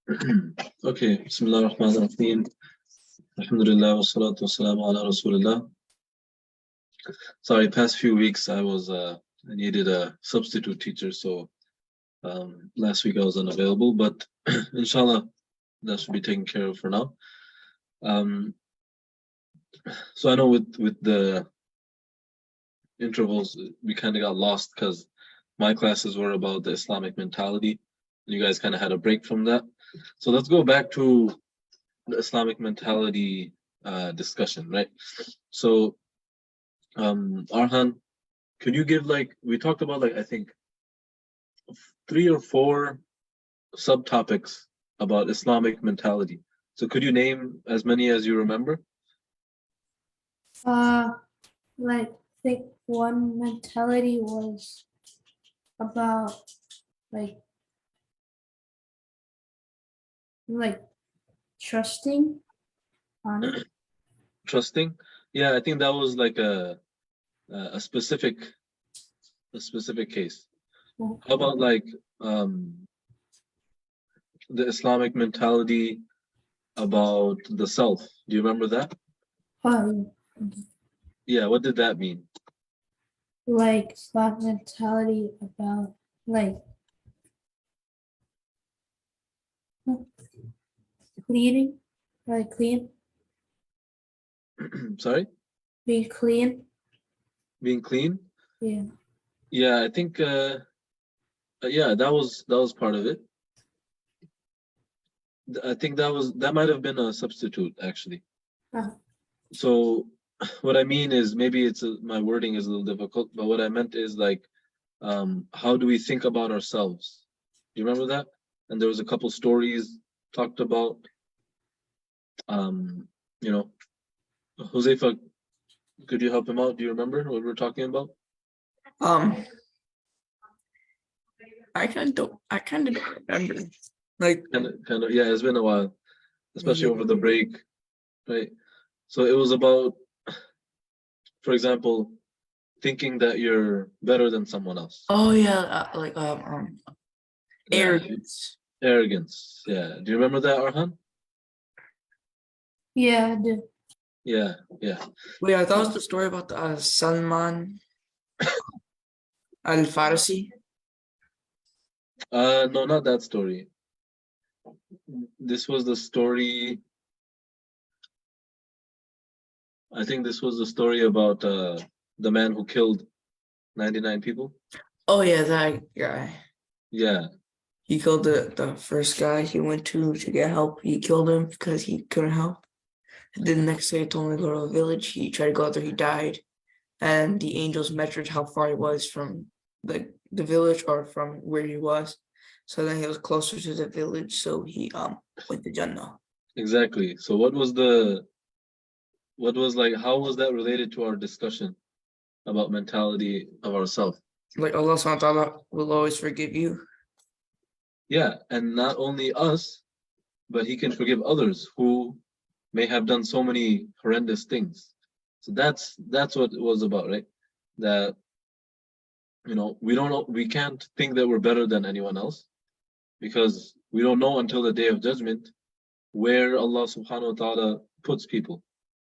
Okay, Bismillah ar-Rahman ar-Rahim. Alhamdulillah wa salatu wa salamu ala Rasulullah. Sorry, past few weeks I needed a substitute teacher, so last week I was unavailable, but inshallah that should be taken care of for now. So I know with the intervals we kind of got lost because my classes were about the Islamic mentality. You guys kind of had a break from that. So let's go back to the Islamic mentality discussion, right? So Arhan, could you give we talked about I think 3 or 4 subtopics about Islamic mentality. So could you name as many as you remember? I think one mentality was about trusting on it. Trusting? Yeah, I think that was like a specific case. How about the Islamic mentality about the self? Do you remember that? Yeah, what did that mean? Islamic mentality about cleaning, clean. Sorry? Being clean. Being clean? Yeah. Yeah, I think yeah, that was part of it. I think that might have been a substitute actually. So what I mean is maybe my wording is a little difficult, but what I meant is how do we think about ourselves? Do you remember that? And there was a couple stories talked about. Huzaifa, could you help him out? Do you remember what we were talking about? I kind of don't remember. Kind of, yeah, it's been a while, especially over the break, right? So it was about, for example, thinking that you're better than someone else. Oh yeah, arrogance. Arrogance, yeah. Do you remember that, Arhan? Yeah, I do. Yeah. Wait, that was the story about the Salman Al-Farsi. No, not that story. This was the story. I think this was the story about the man who killed 99 people. Oh yeah, that guy. Yeah. He killed the first guy he went to get help. He killed him because he couldn't help. And then the next day, he told him to go to a village. He tried to go out there. He died, and the angels measured how far he was from the village or from where he was. So then he was closer to the village. So he went to Jannah. Exactly. So how was that related to our discussion about mentality of ourselves? Like Allah subhanahu wa ta'ala will always forgive you. Yeah, and not only us, but He can forgive others who may have done so many horrendous things. So that's what it was about, right? That we can't think that we're better than anyone else, because we don't know until the day of judgment where Allah subhanahu wa ta'ala puts people.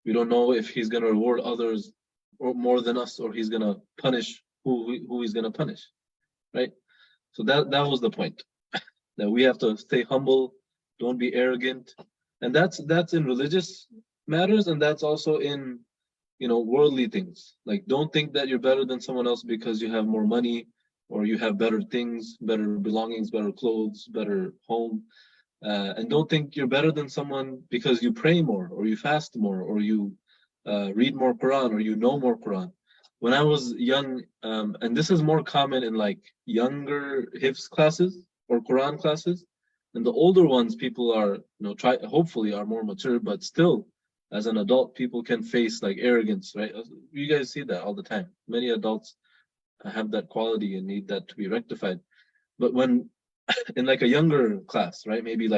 We don't know if He's going to reward others or more than us, or He's going to punish who He's going to punish, right? So that was the point, that we have to stay humble, don't be arrogant, and that's in religious matters, and that's also in worldly things. Like, don't think that you're better than someone else because you have more money, or you have better things, better belongings, better clothes, better home. And don't think you're better than someone because you pray more, or you fast more, or you read more Quran, or you know more Quran. When I was young, and this is more common in younger Hifz classes or Quran classes, and the older ones, people are hopefully are more mature, but still, as an adult, people can face arrogance, right? You guys see that all the time. Many adults have that quality and need that to be rectified. But when in a younger class, right, maybe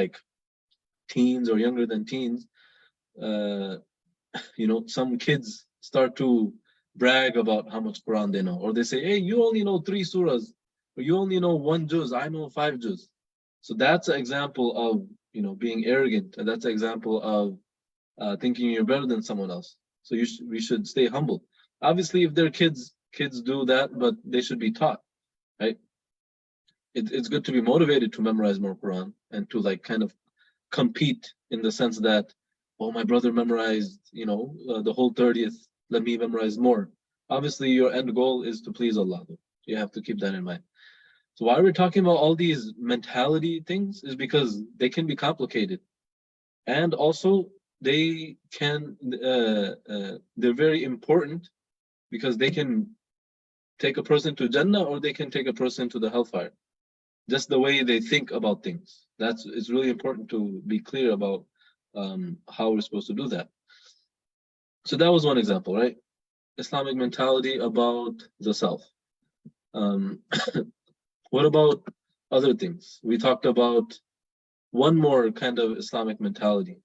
teens or younger than teens, some kids start to brag about how much Quran they know, or they say, hey, you only know 3 surahs, or you only know 1 juz, I know 5 juz. So that's an example of being arrogant, and that's an example of thinking you're better than someone else. So we should stay humble. Obviously, if they're kids do that, but they should be taught, right? It's good to be motivated to memorize more Quran and to like kind of compete in the sense that, oh, my brother memorized, the whole 30th. Let me memorize more. Obviously, your end goal is to please Allah. You have to keep that in mind. So why we're talking about all these mentality things is because they can be complicated, and also they can they're very important because they can take a person to Jannah or they can take a person to the hellfire. Just the way they think about things. It's really important to be clear about how we're supposed to do that. So that was one example, right? Islamic mentality about the self. What about other things? We talked about one more kind of Islamic mentality.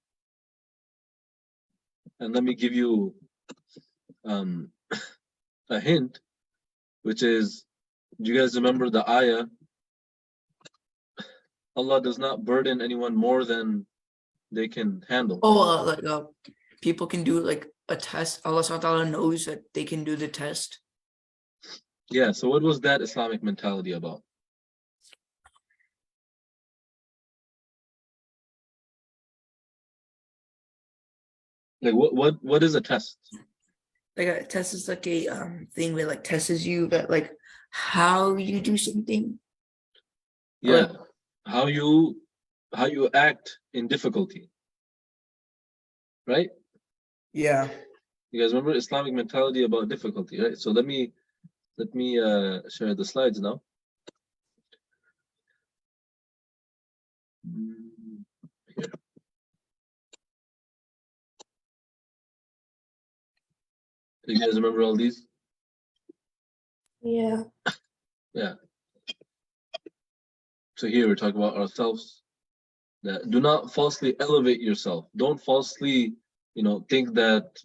And let me give you a hint, which is, do you guys remember the ayah? Allah does not burden anyone more than they can handle. Oh, people can do like a test. Allah subhanahu wa ta'ala knows that they can do the test. Yeah, so what was that Islamic mentality about? Like what is a test? Like a test is like a thing where like tests you that like how you do something. Yeah, how you act in difficulty, right? Yeah. You guys remember Islamic mentality about difficulty, right? So let me share the slides now. Here. You guys remember all these? Yeah. Yeah. So here we're talking about ourselves. That do not falsely elevate yourself. Don't falsely, think that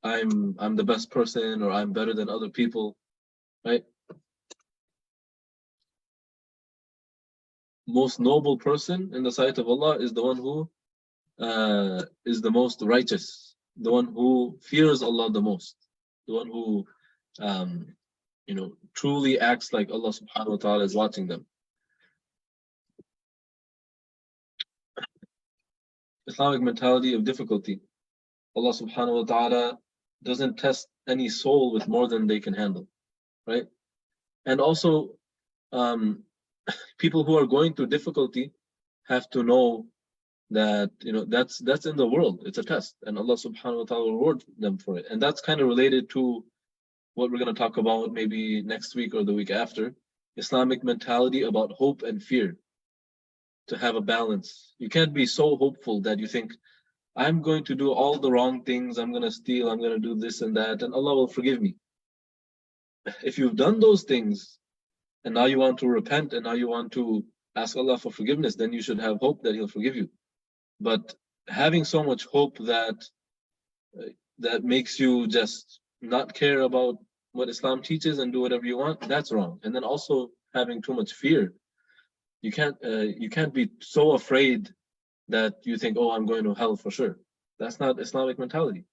I'm the best person or I'm better than other people, right? Most noble person in the sight of Allah is the one who is the most righteous, the one who fears Allah the most, the one who truly acts like Allah subhanahu wa ta'ala is watching them. Islamic mentality of difficulty. Allah subhanahu wa ta'ala doesn't test any soul with more than they can handle, right? And also, people who are going through difficulty have to know that that's in the world. It's a test, and Allah subhanahu wa ta'ala will reward them for it. And that's kind of related to what we're going to talk about maybe next week or the week after. Islamic mentality about hope and fear. To have a balance. You can't be so hopeful that you think, I'm going to do all the wrong things, I'm going to steal, I'm going to do this and that, and Allah will forgive me. If you've done those things, and now you want to repent, and now you want to ask Allah for forgiveness, then you should have hope that He'll forgive you. But having so much hope that makes you just not care about what Islam teaches and do whatever you want, that's wrong. And then also having too much fear. You can't be so afraid that you think, oh, I'm going to hell for sure. That's not Islamic mentality.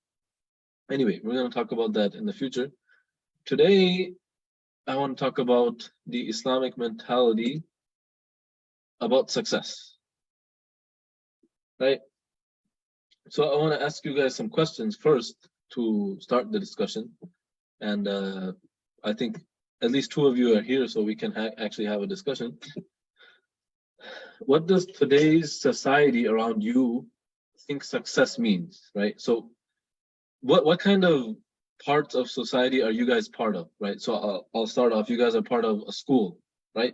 Anyway, we're going to talk about that in the future. Today, I want to talk about the Islamic mentality about success. Right? So I want to ask you guys some questions first to start the discussion. And I think at least two of you are here, so we can actually have a discussion. What does today's society around you think success means, right? So what kind of parts of society are you guys part of, right? So I'll start off. You guys are part of a school, right?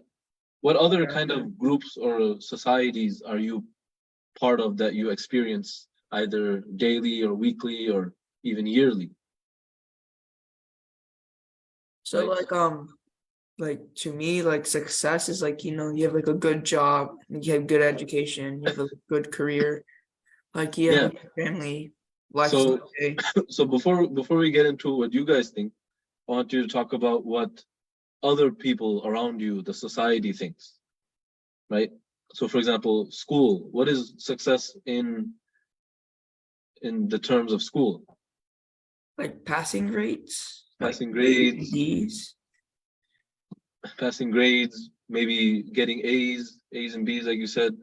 What other kind of groups or societies are you part of that you experience either daily or weekly or even yearly? So like to me, like success is like, you have like a good job, you have good education, you have a good career, like you have a family, lifestyle. So before we get into what you guys think, I want you to talk about what other people around you, the society thinks, right? So for example, school, what is success in the terms of school? Like passing rates, like Passing grades, D's. passing grades, maybe getting A's and B's, like you said,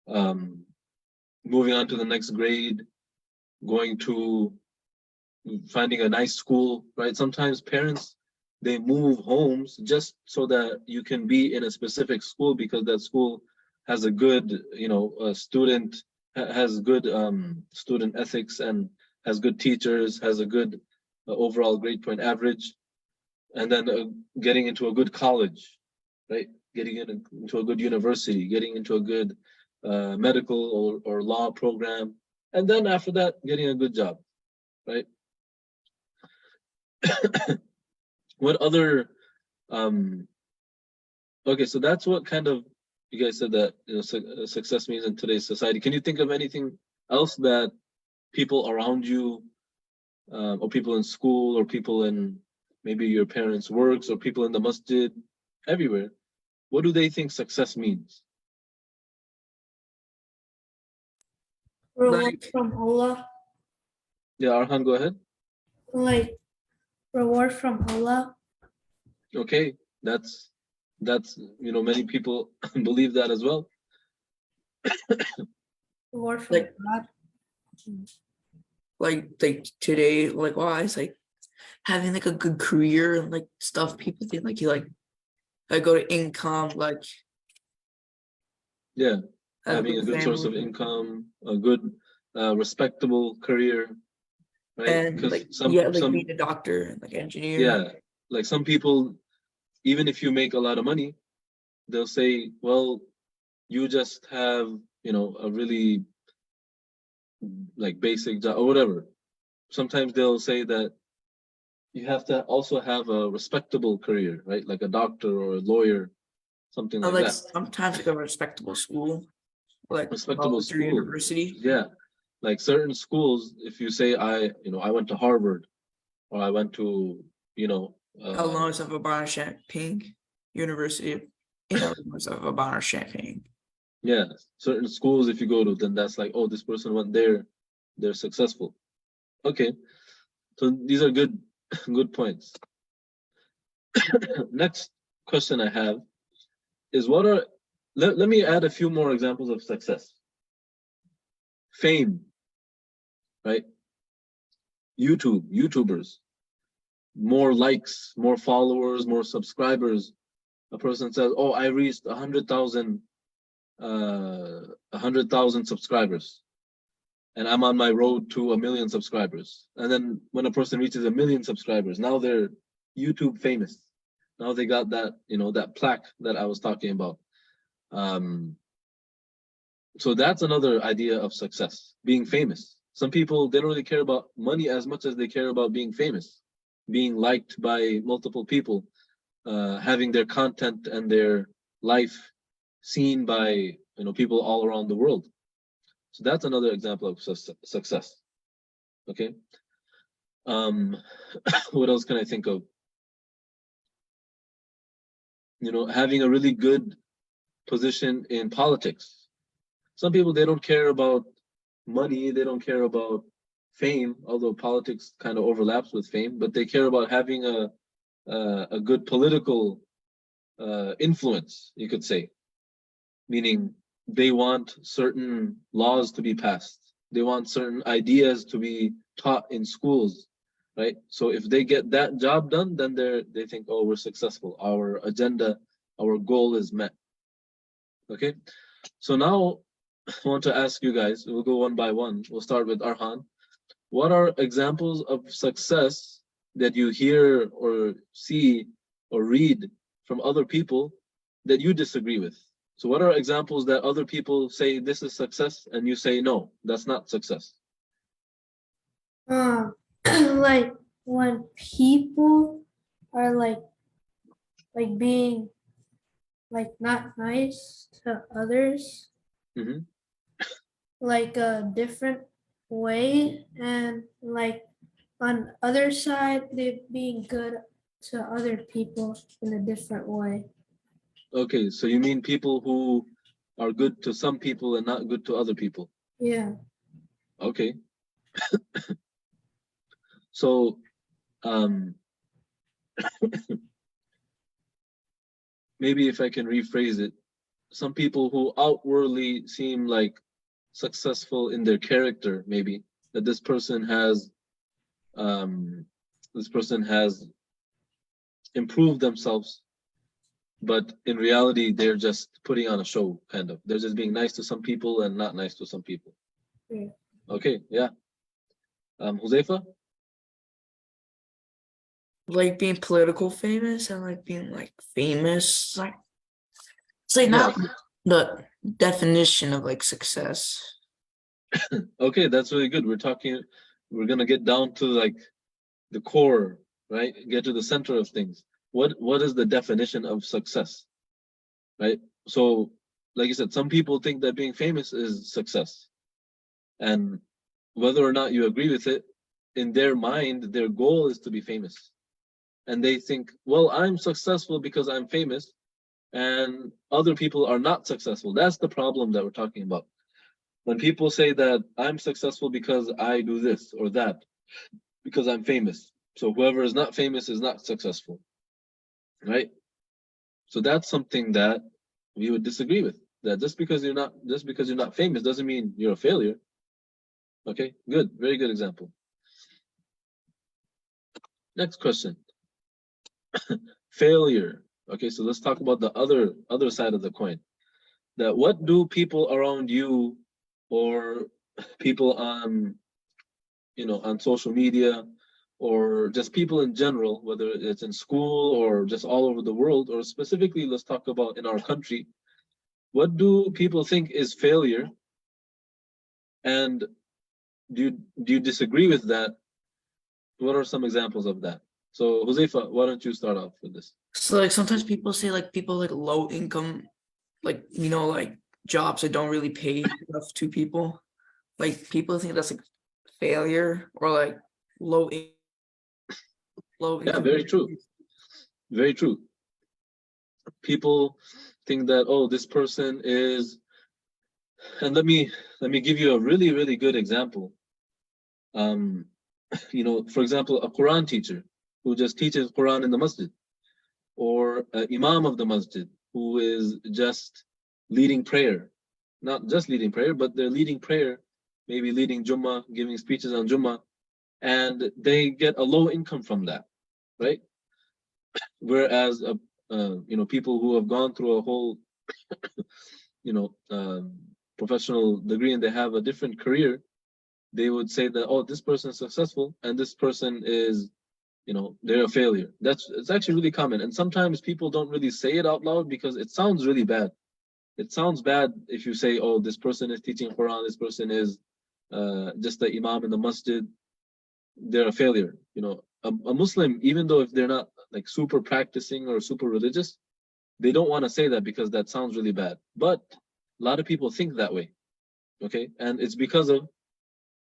moving on to the next grade, going to finding a nice school, right? Sometimes parents, they move homes just so that you can be in a specific school because that school has a good, student, has good student ethics and has good teachers, has a good overall grade point average, and then getting into a good college, right? Getting into a good university, getting into a good medical or law program, and then after that, getting a good job, right? What other okay, so that's what kind of you guys said that success means in today's society. Can you think of anything else that people around you, or people in school, or people in maybe your parents' works, or people in the masjid, everywhere, what do they think success means? Reward Like from Allah. Yeah, Arhan, go ahead. Like reward from Allah. Okay, that's many people believe that as well. Reward from Like- God. like today, like it's like having like a good career and like stuff. People think like you like go to income, like Yeah, have having a good source of family. income, a good, respectable career, right? And Because like some being a doctor and like engineer. yeah, like some people, even if you make a lot of money, they'll say, well, you just have, a really like basic job or whatever. Sometimes they'll say that you have to also have a respectable career, right? Like a doctor or a lawyer, something Or like like that. sometimes like a respectable school, like Respectable college or school. university. Yeah. Like certain schools, if you say I went to Harvard or I went to, Illinois of Urbana-Champaign University in Illinois of Urbana-Champaign. yeah, certain schools if you go to, then that's like, oh, this person went there, they're successful. Okay. So these are good good points. Next question I have is let me add a few more examples of success. Fame, right? YouTubers, more likes, more followers, more subscribers. A person says, "Oh, I reached 100,000 subscribers, and I'm on my road to 1 million subscribers." And then when a person reaches 1 million subscribers, now they're YouTube famous. Now they got that, that plaque that I was talking about. So that's another idea of success, being famous. Some people, they don't really care about money as much as they care about being famous, being liked by multiple people, having their content and their life seen by people all around the world. So that's another example of success. Okay. What else can I think of? Having a really good position in politics. Some people, they don't care about money, they don't care about fame, although politics kind of overlaps with fame, but they care about having a good political influence, you could say. Meaning they want certain laws to be passed. They want certain ideas to be taught in schools, right? So if they get that job done, then they think, oh, we're successful. Our agenda, our goal is met. Okay. So now I want to ask you guys, we'll go one by one. We'll start with Arhan. What are examples of success that you hear or see or read from other people that you disagree with? So what are examples that other people say this is success and you say no, that's not success? Like when people are like being like not nice to others, Mhm. like a different way, and like on other side they being good to other people in a different way. Okay, so you mean people who are good to some people and not good to other people. Yeah. Okay. So maybe if I can rephrase it, some people who outwardly seem like successful in their character, maybe that this person has improved themselves, but in reality they're just putting on a show, kind of. They're just being nice to some people and not nice to some people. Yeah. Okay, yeah. Huzaifa? Like being political famous and like being like famous, like it's like Yeah. not the definition of like success. Okay, that's really good. We're gonna get down to like the core, right? Get to the center of things. What is the definition of success? Right? So, like you said, some people think that being famous is success. And whether or not you agree with it, in their mind, their goal is to be famous. And they think, well, I'm successful because I'm famous, and other people are not successful. That's the problem that we're talking about. When people say that I'm successful because I do this or that, because I'm famous. So whoever is not famous is not successful. Right? So that's something that we would disagree with. That just because you're not famous doesn't mean you're a failure. Okay, good, very good example. Next question. Failure. Okay, so let's talk about the other side of the coin. That what do people around you or people on on social media or just people in general, whether it's in school or just all over the world, or specifically let's talk about in our country, what do people think is failure? And do you disagree with that? What are some examples of that? So Huzaifa, why don't you start off with this? So like sometimes people say like people like low income, like like jobs that don't really pay enough to people. Like people think that's like failure or like low in- low Yeah, income. very true. Very true. People think that, oh, this person is, and let me give you a really, really good example. For example, a Quran teacher who just teaches Quran in the masjid, or an imam of the masjid who is just leading prayer. Not just leading prayer, but they're leading prayer, maybe leading Jummah, giving speeches on Jummah, and they get a low income from that, right? Whereas, people who have gone through a whole, you know, um, professional degree and they have a different career, they would say that, oh, this person is successful and this person is, they're a failure. It's actually really common. And sometimes people don't really say it out loud because it sounds really bad. It sounds bad if you say, oh, this person is teaching Quran, this person is just the imam in the masjid, they're a failure. A Muslim, even though if they're not like super practicing or super religious, they don't want to say that because that sounds really bad. But a lot of people think that way. Okay. And it's because of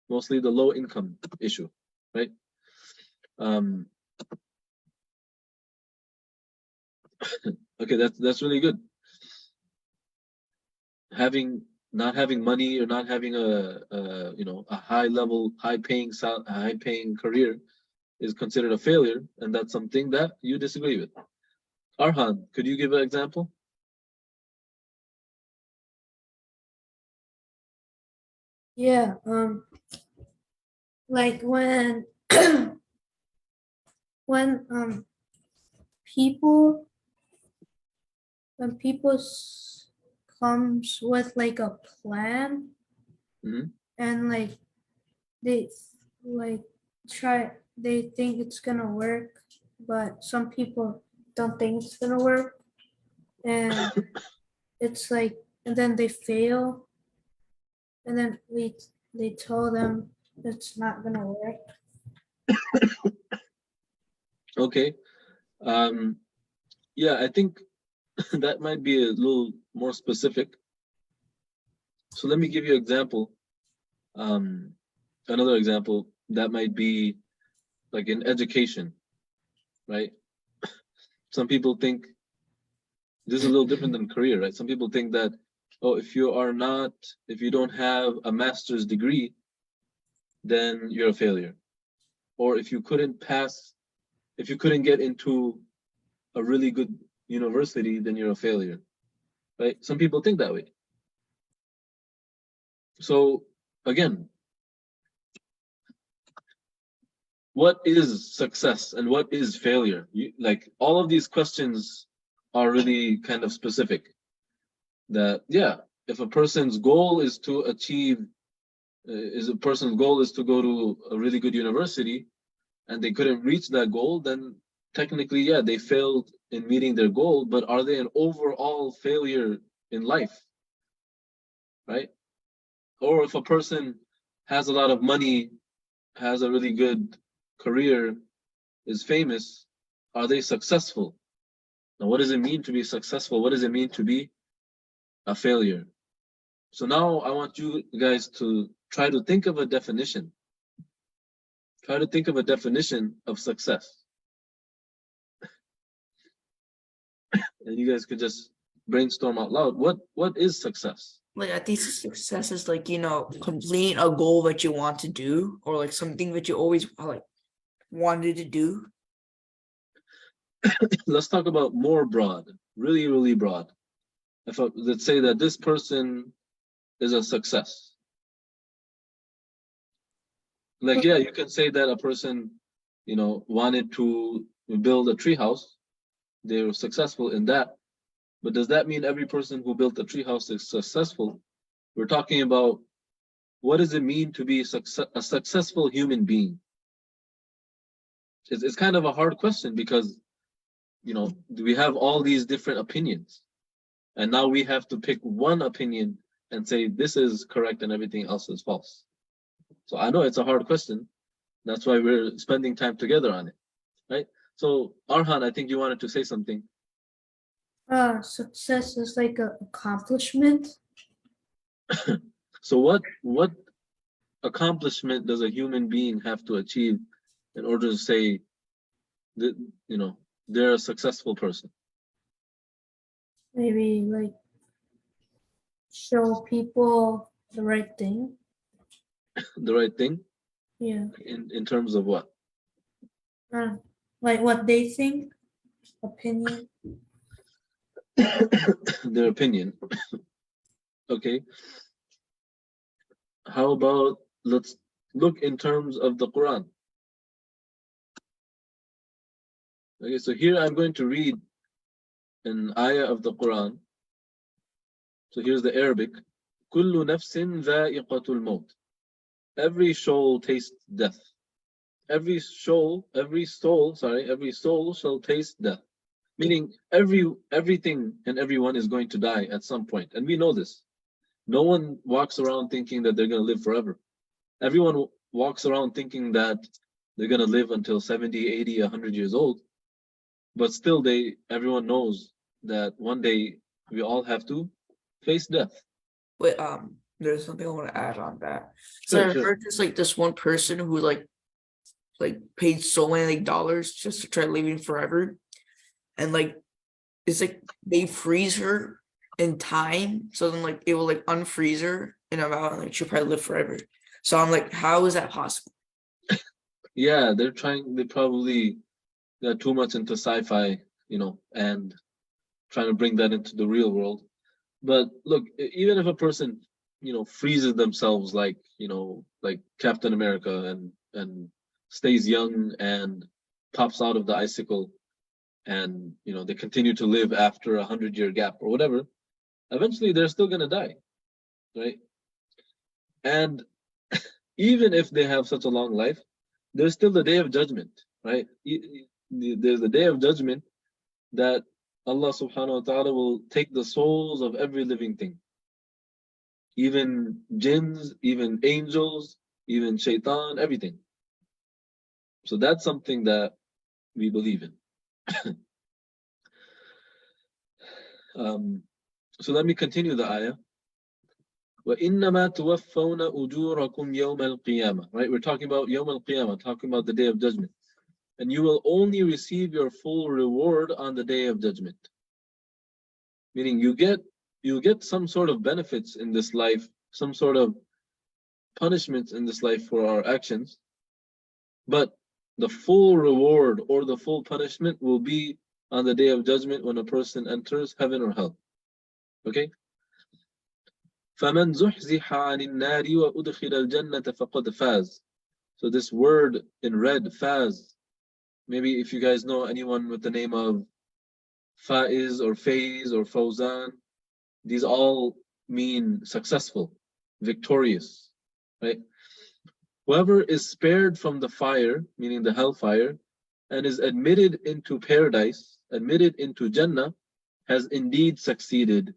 mostly the low income issue, right? Um, okay, that's really good. Not having money or not having a high paying career is considered a failure, and that's something that you disagree with. Arhan, could you give an example? Yeah. Like when people comes with like a plan, Hmm. and like they like they think it's gonna work, but some people don't think it's gonna work, and it's like, and then they fail, and then they tell them it's not gonna work. Okay. Um, yeah, I think that might be a little more specific. So let me give you an example. Um, Another example that might be like in education, right? Some people think this is a little different than career, right? Some people think that oh, if you don't have a master's degree, then you're a failure. Or if you couldn't get into a really good university, then you're a failure. Right? Some people think that way. So again, what is success and what is failure? Like all of these questions are really kind of specific. That if a person's goal is to achieve, is a person's goal is to go to a really good university, and they couldn't reach that goal, then technically, they failed in meeting their goal. But are they an overall failure in life? Right? Or if a person has a lot of money, has a really good career, is famous, are they successful? Now, what does it mean to be successful? What does it mean to be a failure? So now I want you guys to try to think of a definition. Try to think of a definition of success. And you guys could just brainstorm out loud. What is success? Like I think success is like, completing a goal that you want to do, or like something that you always like wanted to do. Let's talk about more broad, really, really broad. Let's say that this person is a success. Like, you can say that a person, wanted to build a treehouse. They were successful in that. But does that mean every person who built a treehouse is successful? We're talking about what does it mean to be a successful human being? It's kind of a hard question because, we have all these different opinions. And now we have to pick one opinion and say this is correct and everything else is false. So I know it's a hard question. That's why we're spending time together on it, right? So Arhan, I think you wanted to say something. Success is like an accomplishment. So what accomplishment does a human being have to achieve in order to say that, they're a successful person? Maybe like show people the right thing. The right thing? Yeah. In terms of what? Like what they think, opinion. Their opinion. Okay. How about let's look in terms of the Quran. Okay, so here I'm going to read an ayah of the Quran. So here's the Arabic. Kullu nafsin dha'iqatul maut. Every soul tastes death. Every soul shall taste death. Meaning everything and everyone is going to die at some point. And we know this. No one walks around thinking that they're going to live forever. Everyone walks around thinking that they're going to live until 70, 80, 100 years old. But still everyone knows that one day we all have to face death. But there's something I want to add on that. So I heard there's like this one person who like paid so many dollars just to try living forever. And like it's like they freeze her in time, so then like it will like unfreeze her in about like she'll probably live forever. So I'm like, how is that possible? Yeah, they probably got too much into sci-fi, and trying to bring that into the real world. But look, even if a person, freezes themselves like Captain America and stays young and pops out of the icicle, and they continue to live after 100-year gap or whatever, eventually they're still gonna die, right? And even if they have such a long life, there's still the day of judgment, right? There's the day of judgment that Allah subhanahu wa ta'ala will take the souls of every living thing. Even jinns, even angels, even shaitan, everything. So that's something that we believe in. So let me continue the ayah. وَإِنَّمَا تُوَفَّوْنَ أُجُورَكُمْ يَوْمَ الْقِيَامَةِ. Right, we're talking about Yawm al-Qiyamah, talking about the day of judgment. And you will only receive your full reward on the day of judgment. Meaning you get you get some sort of benefits in this life, some sort of punishments in this life for our actions, but the full reward or the full punishment will be on the day of judgment when a person enters heaven or hell. Okay? فَمَنْ زُحْزِحَ عَنِ النَّارِ وَأُدْخِلَ الْجَنَّةَ فَقَدْ فَازَ. So this word in red, faz, maybe if you guys know anyone with the name of Faiz or Faiz or Fawzan, these all mean successful, victorious, right? Whoever is spared from the fire, meaning the hellfire, and is admitted into paradise, admitted into Jannah, has indeed succeeded.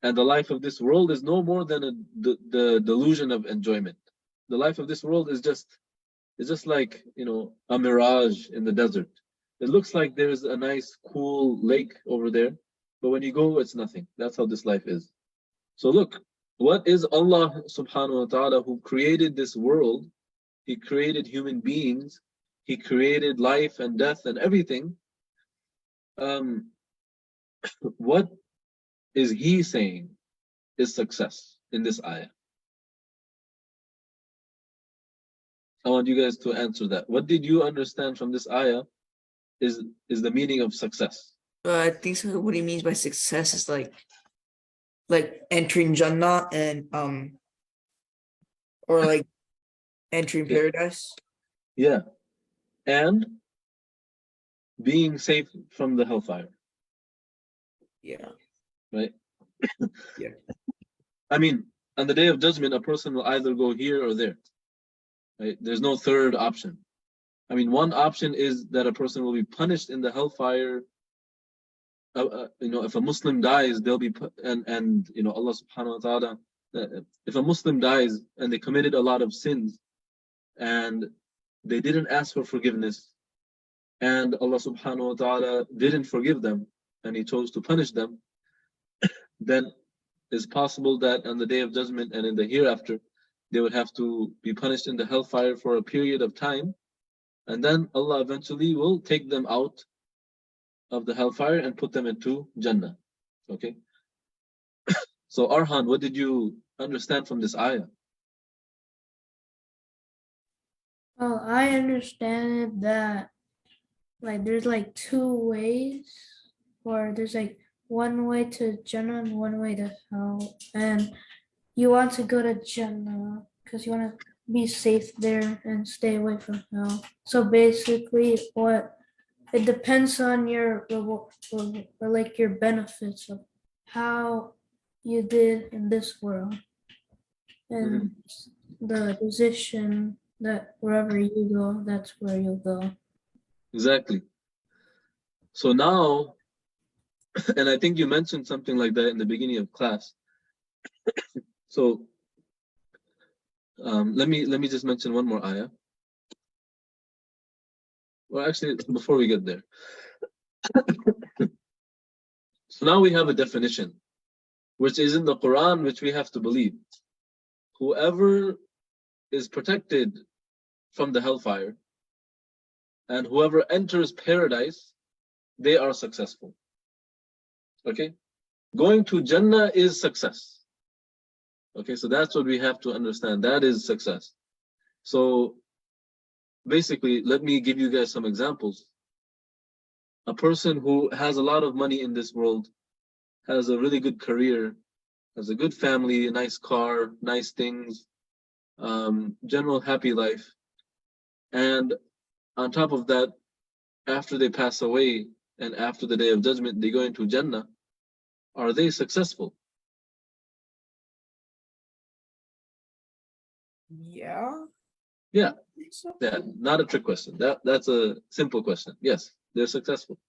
And the life of this world is no more than the delusion of enjoyment. The life of this world is just like, a mirage in the desert. It looks like there's a nice cool lake over there, but when you go, it's nothing. That's how this life is. So look, what is Allah subhanahu wa ta'ala who created this world? He created human beings. He created life and death and everything. What is He saying is success in this ayah? I want you guys to answer that. What did you understand from this ayah is the meaning of success? I think so. What he means by success is like entering Jannah and or like entering paradise. Yeah. And being safe from the hellfire. Yeah. Right? Yeah. I mean, on the day of judgment, a person will either go here or there. Right? There's no third option. I mean, one option is that a person will be punished in the hellfire. If a Muslim dies, they'll be Allah subhanahu wa ta'ala, if a Muslim dies and they committed a lot of sins and they didn't ask for forgiveness, and Allah subhanahu wa ta'ala didn't forgive them and He chose to punish them, then it's possible that on the day of judgment and in the hereafter, they would have to be punished in the hellfire for a period of time, and then Allah eventually will take them out of the hellfire and put them into Jannah. Okay? So Arhan, what did you understand from this ayah? Well, I understand that there's two ways, or there's one way to Jannah and one way to hell, and you want to go to Jannah because you want to be safe there and stay away from hell. So basically, it depends on your your benefits of how you did in this world, and the decision that wherever you go, that's where you'll go. Exactly. So now, and I think you mentioned something like that in the beginning of class. So let me just mention one more ayah. Well, actually, before we get there. So now we have a definition, which is in the Quran, which we have to believe. Whoever is protected from the hellfire and whoever enters paradise, they are successful. Okay? Going to Jannah is success. Okay, so that's what we have to understand. That is success. So basically, let me give you guys some examples. A person who has a lot of money in this world, has a really good career, has a good family, a nice car, nice things, general happy life. And on top of that, after they pass away and after the day of judgment, they go into Jannah. Are they successful? Yeah. Yeah. I think so. Yeah, not a trick question. That's a simple question. Yes, they're successful.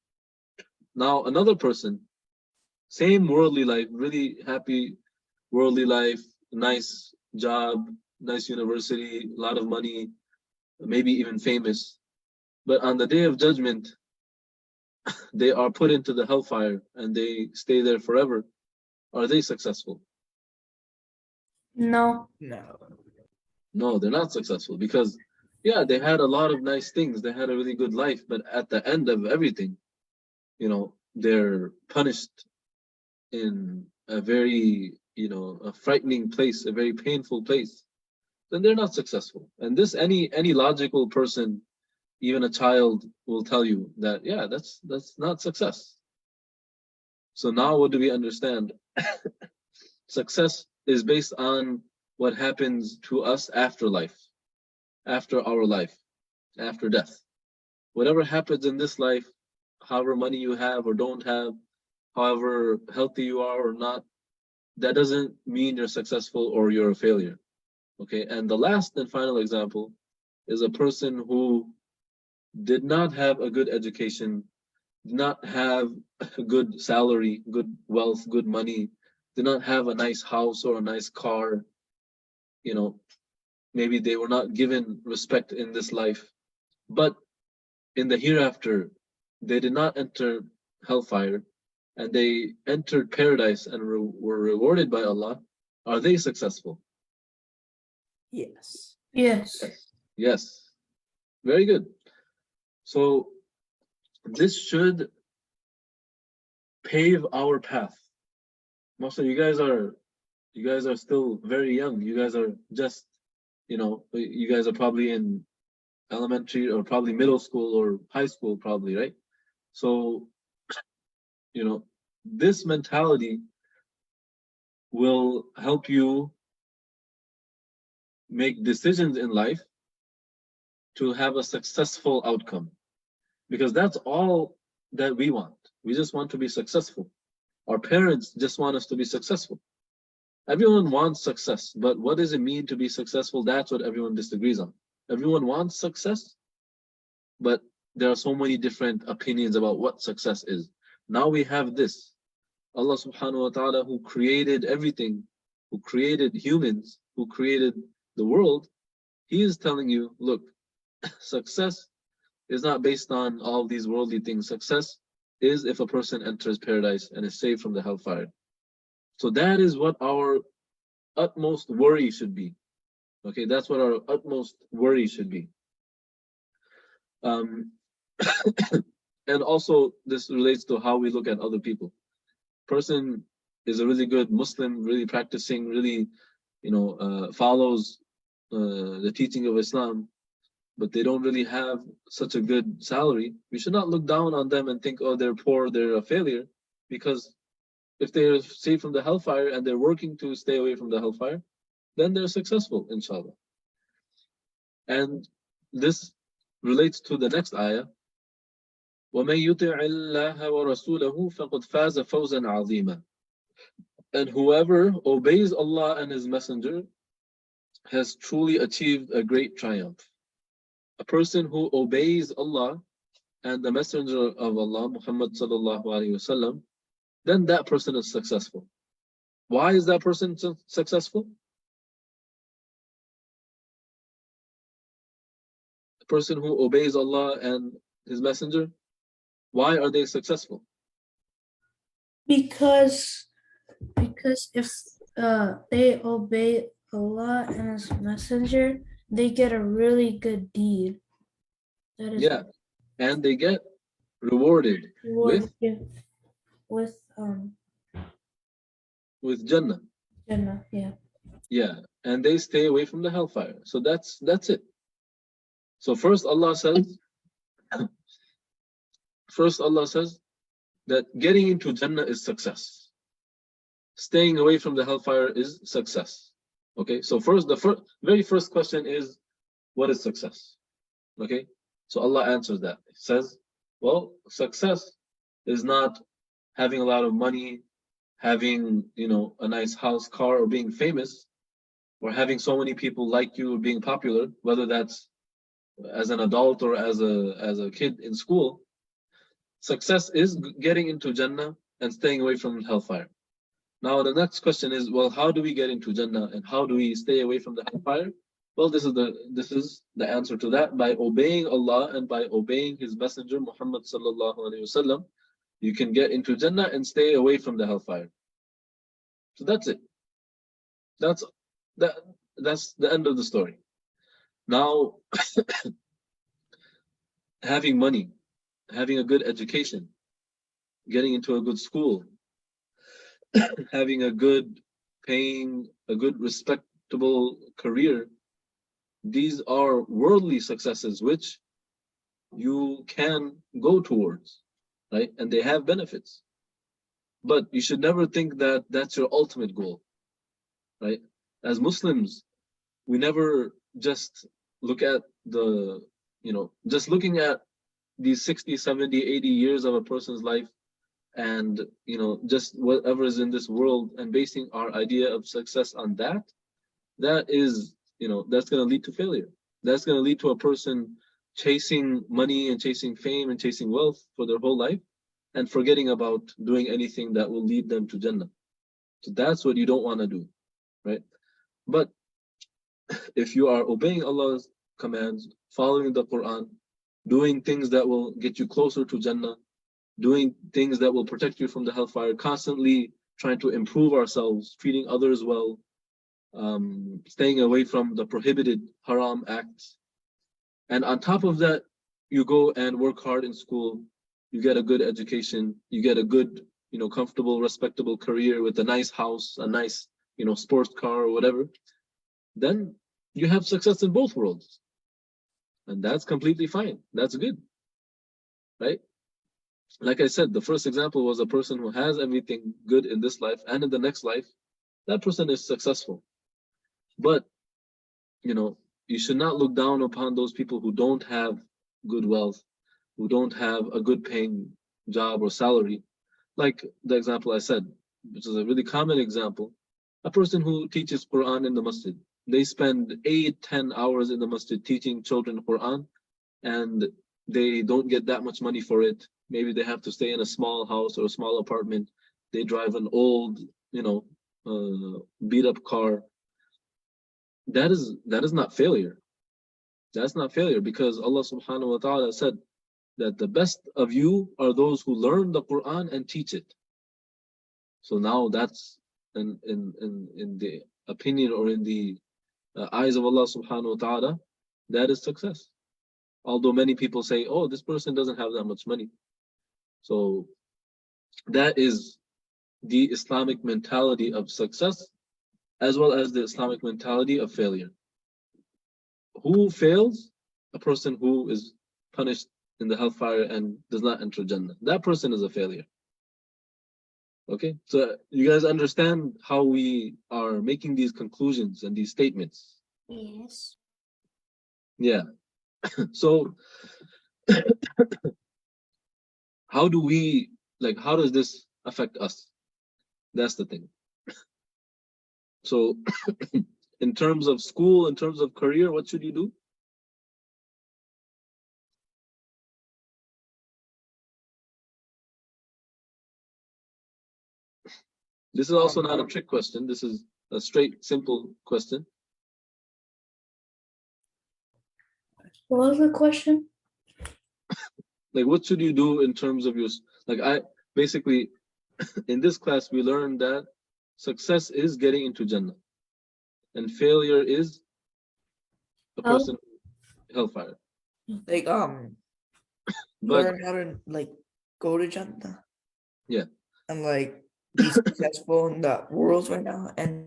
Now, another person, same worldly life, really happy worldly life, nice job, nice university, a lot of money, maybe even famous. But on the day of judgment, they are put into the hellfire and they stay there forever. Are they successful? No. No. No, they're not successful because, yeah, they had a lot of nice things. They had a really good life, but at the end of everything, they're punished in a very, a frightening place, a very painful place, then they're not successful. And this, any logical person, even a child, will tell you that, yeah, that's not success. So now what do we understand? Success is based on what happens to us after life, after our life, after death. Whatever happens in this life, however money you have or don't have, however healthy you are or not, that doesn't mean you're successful or you're a failure. Okay, and the last and final example is a person who did not have a good education, did not have a good salary, good wealth, good money, did not have a nice house or a nice car, you know, maybe they were not given respect in this life, but in the hereafter, they did not enter hellfire and they entered paradise and were rewarded by Allah. Are they successful? Yes. Yes. Yes. Very good. So this should pave our path. Most of you guys are still very young. You guys are just, you guys are probably in elementary or probably middle school or high school, probably, right? So, this mentality will help you make decisions in life to have a successful outcome, because that's all that we want. We just want to be successful. Our parents just want us to be successful. Everyone wants success, but what does it mean to be successful? That's what everyone disagrees on. Everyone wants success, but there are so many different opinions about what success is. Now we have this. Allah subhanahu wa ta'ala, who created everything, who created humans, who created the world, He is telling you, look, success is not based on all these worldly things. Success is if a person enters paradise and is saved from the hellfire. So that is what our utmost worry should be. Okay, that's what our utmost worry should be. And also, this relates to how we look at other people. Person is a really good Muslim, really practicing, really, follows the teaching of Islam, but they don't really have such a good salary. We should not look down on them and think, oh, they're poor, they're a failure, because if they're saved from the hellfire and they're working to stay away from the hellfire, then they're successful, inshallah. And this relates to the next ayah. وَمَن يُطِعِ اللَّهَ وَرَسُولَهُ فَقَدْ فَازَ فَوْزًا عَظِيمًا. And whoever obeys Allah and His Messenger has truly achieved a great triumph. A person who obeys Allah and the Messenger of Allah, Muhammad sallallahu alaihi wasallam, then that person is successful. Why is that person successful? The person who obeys Allah and His Messenger, why are they successful? Because if they obey Allah and His Messenger, they get a really good deed. That is and they get rewarded with Jannah. Jannah, Yeah, and they stay away from the hellfire. So that's it. So first Allah says that getting into Jannah is success. Staying away from the hellfire is success. Okay, so the very first question is, what is success? Okay, so Allah answers that. He says, well, success is not having a lot of money, having, a nice house, car, or being famous, or having so many people like you, or being popular, whether that's as an adult or as a kid in school. Success is getting into Jannah and staying away from hellfire. Now the next question is, well, how do we get into Jannah and how do we stay away from the hellfire? Well, this is the answer to that. By obeying Allah and by obeying His Messenger Muhammad sallallahu alaihi wasallam, you can get into Jannah and stay away from the hellfire. So that's it. That's the end of the story. Now, having money, having a good education, getting into a good school, having a good paying, a good respectable career, these are worldly successes which you can go towards, right? And they have benefits. But you should never think that that's your ultimate goal, right? As Muslims, we never just look at the, just looking at these 60, 70, 80 years of a person's life and, just whatever is in this world and basing our idea of success on that, that is, that's going to lead to failure. That's going to lead to a person chasing money and chasing fame and chasing wealth for their whole life and forgetting about doing anything that will lead them to Jannah. So that's what you don't want to do, right? But if you are obeying Allah's commands, following the Quran, doing things that will get you closer to Jannah, doing things that will protect you from the hellfire, constantly trying to improve ourselves, treating others well, staying away from the prohibited haram acts. And on top of that, you go and work hard in school, you get a good education, you get a good, comfortable, respectable career with a nice house, a nice, sports car or whatever, then you have success in both worlds. And that's completely fine. That's good, right? Like I said, the first example was a person who has everything good in this life and in the next life. That person is successful. But, you should not look down upon those people who don't have good wealth, who don't have a good paying job or salary. Like the example I said, which is a really common example, a person who teaches Quran in the masjid. They spend 8-10 hours in the masjid teaching children Quran, and they don't get that much money for it. Maybe they have to stay in a small house or a small apartment. They drive an old, beat up car. That is not failure. That's not failure, because Allah subhanahu wa ta'ala said that the best of you are those who learn the Quran and teach it. So now that's in the opinion or in the eyes of Allah subhanahu wa ta'ala, that is success. Although many people say, oh, this person doesn't have that much money. So that is the Islamic mentality of success, as well as the Islamic mentality of failure. Who fails? A person who is punished in the hellfire and does not enter Jannah. That person is a failure. Okay, so you guys understand how we are making these conclusions and these statements? Yes. Yeah. So how does this affect us? That's the thing. So in terms of school, in terms of career, what should you do? This is also not a trick question. This is a straight, simple question. What was the question? Like, what should you do in terms of your, basically, in this class, we learned that success is getting into Jannah, and failure is a person hellfire. Like But learn how to go to Jannah. Yeah. And be successful in the world right now. And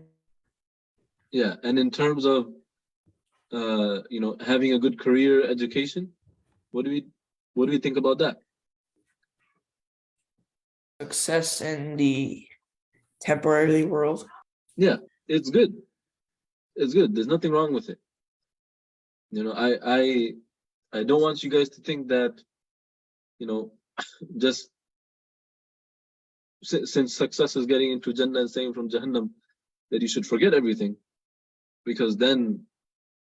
yeah, and in terms of having a good career, education, what do we think about that? Success in the temporary world. Yeah, it's good. It's good. There's nothing wrong with it. I don't want you guys to think that, just since success is getting into Jannah and staying from Jahannam, that you should forget everything, because then,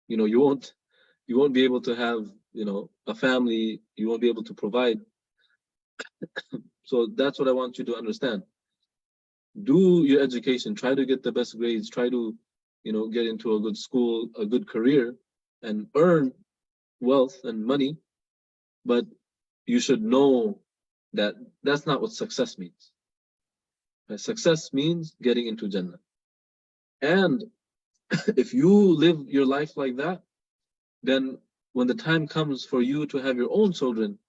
you won't be able to have, a family. You won't be able to provide. So that's what I want you to understand. Do your education, try to get the best grades, try to, get into a good school, a good career, and earn wealth and money. But you should know that that's not what success means. Success means getting into Jannah. And if you live your life like that, then when the time comes for you to have your own children,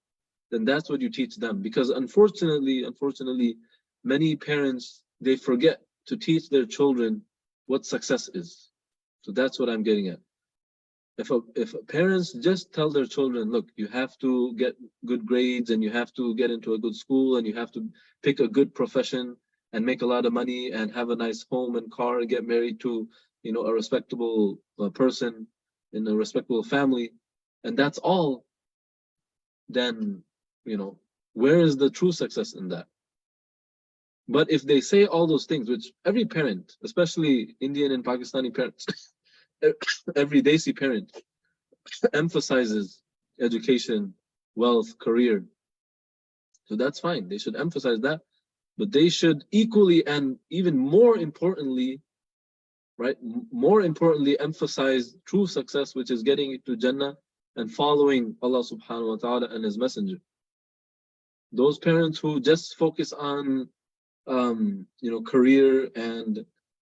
then that's what you teach them. Because unfortunately, many parents they forget to teach their children what success is. So that's what I'm getting at. If parents just tell their children, look, you have to get good grades and you have to get into a good school and you have to pick a good profession and make a lot of money and have a nice home and car and get married to, a respectable person in a respectable family, and that's all, then, where is the true success in that? But if they say all those things, which every parent, especially Indian and Pakistani parents, every Desi parent emphasizes education, wealth, career. So that's fine. They should emphasize that. But they should equally and even more importantly, right, more importantly, emphasize true success, which is getting into Jannah and following Allah subhanahu wa ta'ala and His Messenger. Those parents who just focus on career and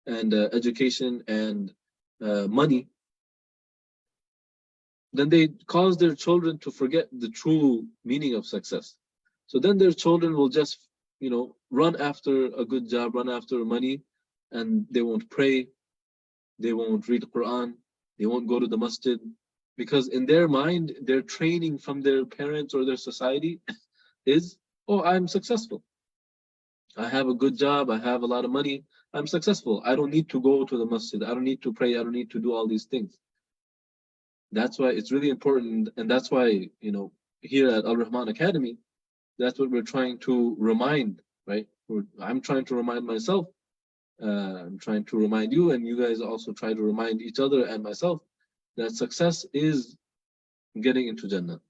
education and money, then they cause their children to forget the true meaning of success. So then their children will just, run after a good job, run after money, and they won't pray, they won't read the Quran, they won't go to the masjid, because in their mind, their training from their parents or their society is, oh, I'm successful. I have a good job, I have a lot of money, I'm successful. I don't need to go to the masjid, I don't need to pray, I don't need to do all these things. That's why it's really important, and that's why, here at Al-Rehman Academy, that's what we're trying to remind, right? I'm trying to remind myself, I'm trying to remind you, and you guys also try to remind each other and myself that success is getting into Jannah.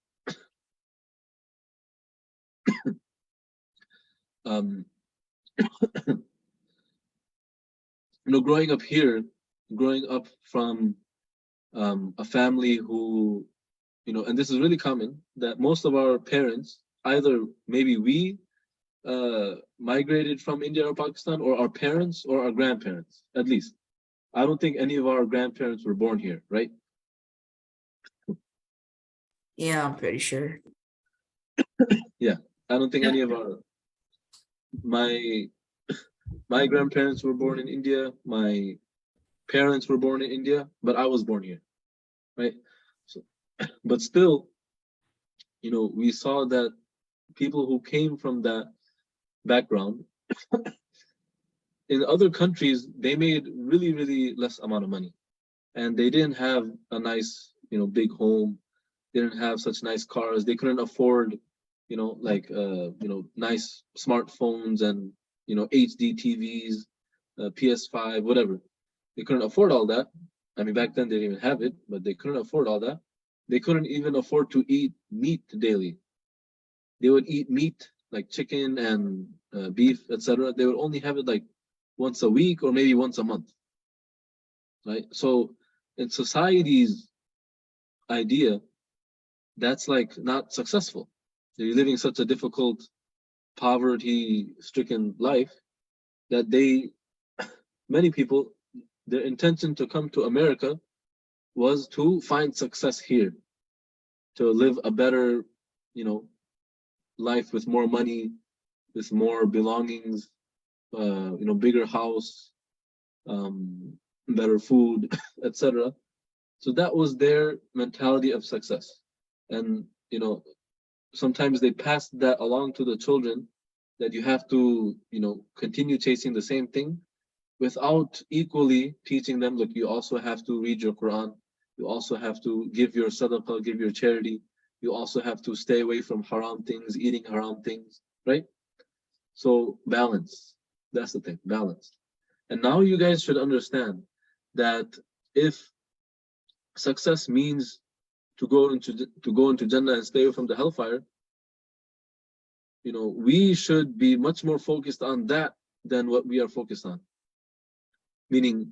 Growing up here, growing up from a family who, and this is really common, that most of our parents, either maybe we migrated from India or Pakistan, or our parents or our grandparents, at least. I don't think any of our grandparents were born here, right? Yeah, I'm pretty sure. Yeah, I don't think any of my grandparents were born in India, my parents were born in India, but I was born here, right? So, but still, we saw that people who came from that background in other countries, they made really, really less amount of money, and they didn't have a nice, big home. They didn't have such nice cars. They couldn't afford, nice smartphones and HD TVs, PS5, whatever. They couldn't afford all that. I mean, back then they didn't even have it, but they couldn't afford all that. They couldn't even afford to eat meat daily. They would eat meat like chicken and beef, etc. They would only have it like once a week or maybe once a month, right? So in society's idea, that's like not successful. They're living such a difficult, poverty-stricken life that many people, their intention to come to America was to find success here, to live a better, life with more money, with more belongings, bigger house, better food, etc. So that was their mentality of success. And, sometimes they passed that along to the children, that you have to, continue chasing the same thing without equally teaching them, look, you also have to read your Quran, you also have to give your sadaqah, give your charity, you also have to stay away from haram things, eating haram things, right? So balance, that's the thing, balance. And now you guys should understand that if success means to go into Jannah and stay away from the hellfire, we should be much more focused on that than what we are focused on. Meaning,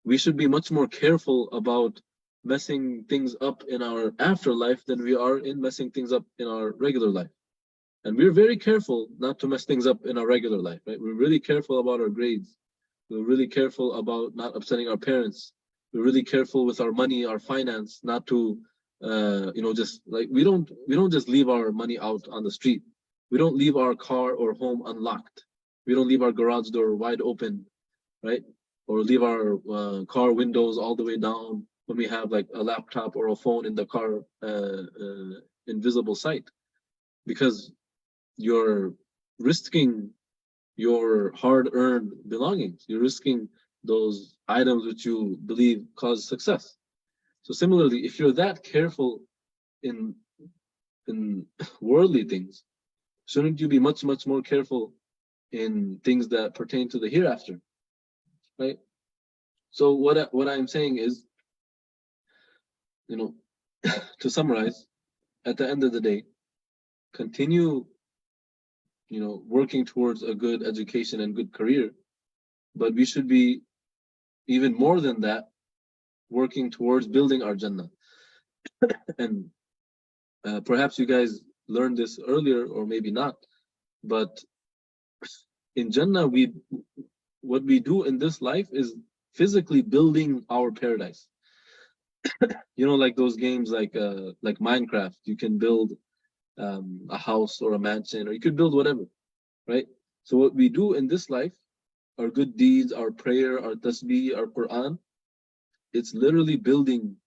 we should be much more careful about messing things up in our afterlife than we are in messing things up in our regular life. And we're very careful not to mess things up in our regular life, right? We're really careful about our grades. We're really careful about not upsetting our parents. We're really careful with our money, our finance, not to, just like we don't just leave our money out on the street. We don't leave our car or home unlocked. We don't leave our garage door wide open, right? Or leave our car windows all the way down when we have like a laptop or a phone in the car, in visible sight, because you're risking your hard-earned belongings. You're risking those items which you believe cause success. So similarly, if you're that careful in worldly things, shouldn't you be much more careful in things that pertain to the hereafter, right? So what I'm saying is, you know, to summarize, at the end of the day, continue, working towards a good education and good career, but we should be even more than that, working towards building our Jannah. And perhaps you guys learned this earlier, or maybe not, but in Jannah, what we do in this life is physically building our paradise. Like those games like Minecraft, you can build a house or a mansion, or you could build whatever, right? So what we do in this life, our good deeds, our prayer, our tasbih, our Quran, it's literally building,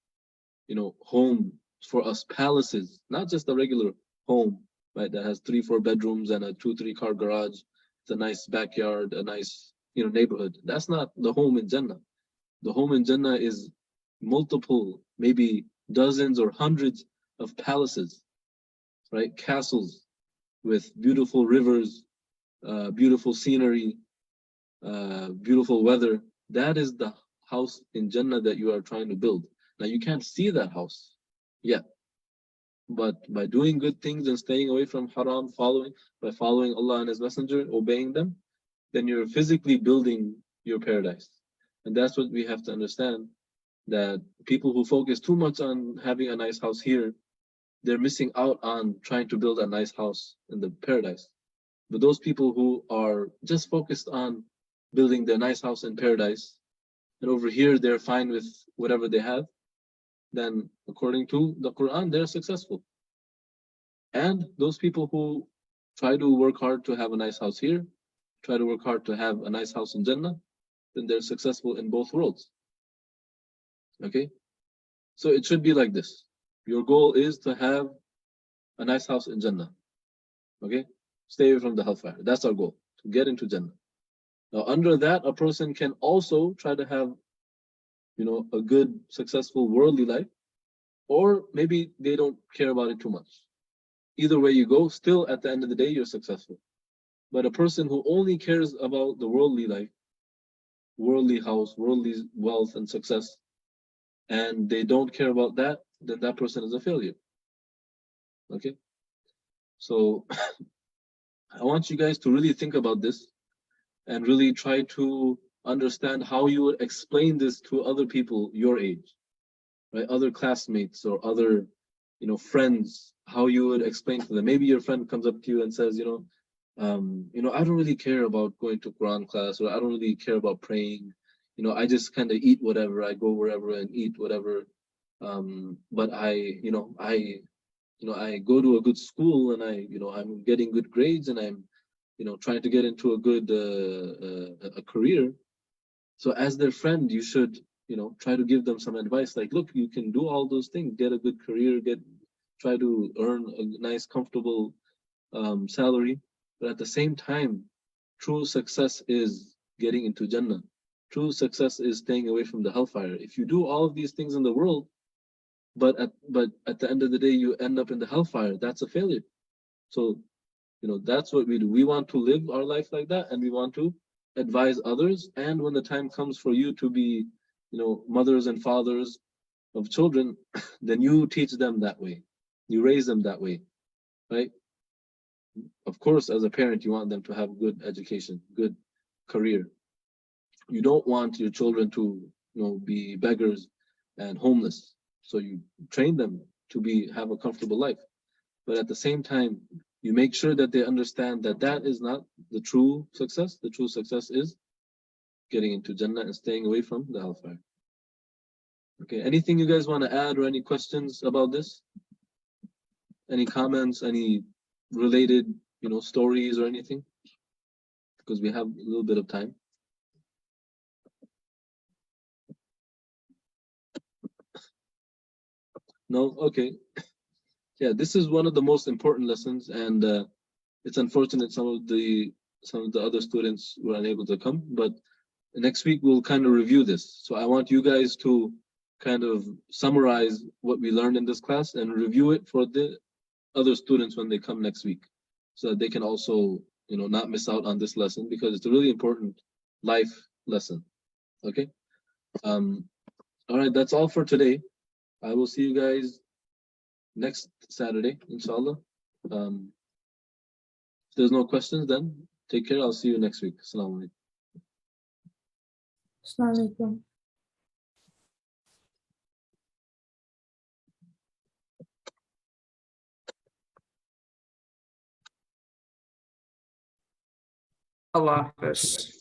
home for us, palaces, not just a regular home, right? That has 3-4 bedrooms and a 2-3 car garage. It's a nice backyard, a nice, neighborhood. That's not the home in Jannah. The home in Jannah is multiple, maybe dozens or hundreds of palaces, right? Castles with beautiful rivers, beautiful scenery, beautiful weather. That is the house in Jannah that you are trying to build. Now you can't see that house yet, but by doing good things and staying away from haram, by following Allah and His Messenger, obeying them, then you're physically building your paradise. And that's what we have to understand, that people who focus too much on having a nice house here, they're missing out on trying to build a nice house in the paradise. But those people who are just focused on building their nice house in paradise, and over here they're fine with whatever they have, then according to the Quran, they're successful. And those people who try to work hard to have a nice house here, try to work hard to have a nice house in Jannah, then they're successful in both worlds. Okay? So it should be like this. Your goal is to have a nice house in Jannah. Okay? Stay away from the hellfire. That's our goal, to get into Jannah. Now, under that, a person can also try to have, a good, successful worldly life, or maybe they don't care about it too much. Either way you go, still at the end of the day, you're successful. But a person who only cares about the worldly life, worldly house, worldly wealth and success, and they don't care about that, then that person is a failure. Okay? So I want you guys to really think about this and really try to understand how you would explain this to other people your age, right? Other classmates or other, friends, how you would explain to them. Maybe your friend comes up to you and says, I don't really care about going to Quran class, or I don't really care about praying. I just kind of eat whatever. I go wherever and eat whatever. But I go to a good school, and I'm getting good grades, and I'm, trying to get into a good a career. So as their friend, you should, try to give them some advice. Like, look, you can do all those things, get a good career, try to earn a nice, comfortable salary. But at the same time, true success is getting into Jannah. True success is staying away from the hellfire. If you do all of these things in the world, but at the end of the day, you end up in the hellfire, that's a failure. So, that's what we do. We want to live our life like that, and we want to advise others. And when the time comes for you to be, mothers and fathers of children, then you teach them that way. You raise them that way, right? Of course, as a parent, you want them to have good education, good career. You don't want your children to, be beggars and homeless. So you train them to have a comfortable life. But at the same time, you make sure that they understand that that is not the true success. The true success is getting into Jannah and staying away from the hellfire. Okay, anything you guys want to add, or any questions about this? Any comments, any related, stories or anything? because we have a little bit of time. No? Okay. Yeah, this is one of the most important lessons, and it's unfortunate some of the other students were unable to come, but next week we'll kind of review this. So I want you guys to kind of summarize what we learned in this class and review it for the other students when they come next week, so that they can also, not miss out on this lesson, because it's a really important life lesson. Okay. All right, that's all for today. I will see you guys next Saturday, inshallah. If there's no questions, then take care. I'll see you next week. Assalamu alaikum. Assalamu alaikum. Allah Hafiz.